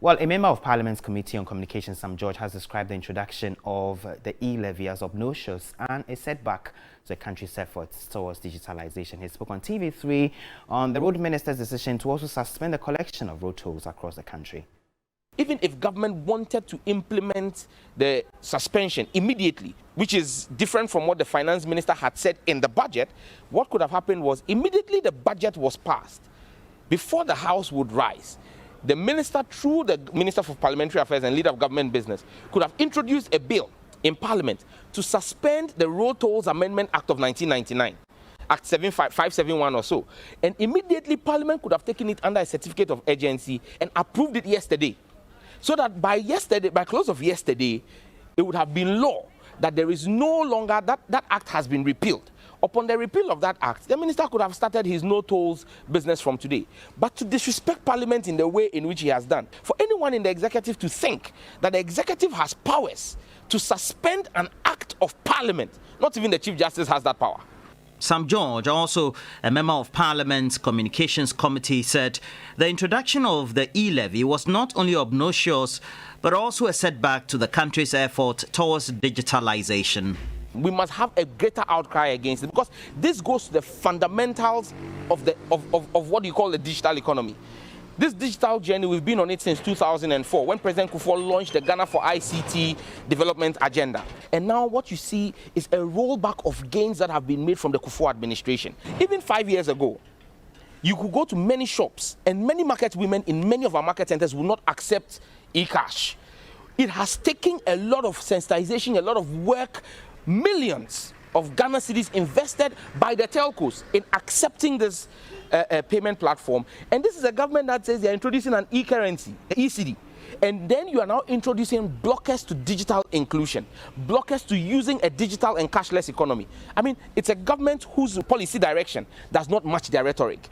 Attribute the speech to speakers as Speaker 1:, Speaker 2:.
Speaker 1: Well, a member of Parliament's Committee on Communications, Sam George, has described the introduction of the E-Levy as obnoxious and a setback to the country's efforts towards digitalization. He spoke on TV3 on the Road Minister's decision to also suspend the collection of road tolls across the country.
Speaker 2: Even if government wanted to implement the suspension immediately, which is different from what the finance minister had said in the budget, what could have happened was immediately the budget was passed, before the House would rise, the minister, through the Minister for Parliamentary Affairs and Leader of Government Business, could have introduced a bill in Parliament to suspend the Road Tolls Amendment Act of 1999. Act 571 or so. And immediately Parliament could have taken it under a certificate of urgency and approved it yesterday. So that by close of yesterday, it would have been law that there is no longer, that act has been repealed. Upon the repeal of that act, the minister could have started his no tolls business from today. But to disrespect Parliament in the way in which he has done, for anyone in the executive to think that the executive has powers to suspend an act of Parliament, not even the Chief Justice has that power.
Speaker 3: Sam George, also a member of Parliament's Communications Committee, said the introduction of the E-Levy was not only obnoxious, but also a setback to the country's effort towards digitalization.
Speaker 2: We must have a greater outcry against it, because this goes to the fundamentals of what you call the digital economy. This digital journey, we've been on it since 2004, when President Kufuor launched the Ghana for ICT development agenda. And now what you see is a rollback of gains that have been made from the Kufuor administration. Even 5 years ago, you could go to many shops, and many market women in many of our market centers will not accept e-cash. It has taken a lot of sensitization, a lot of work, millions of Ghana cedis invested by the telcos in accepting this payment platform. And this is a government that says they're introducing an e-currency, ECD. And then you are now introducing blockers to digital inclusion, blockers to using a digital and cashless economy. I mean, it's a government whose policy direction does not match their rhetoric.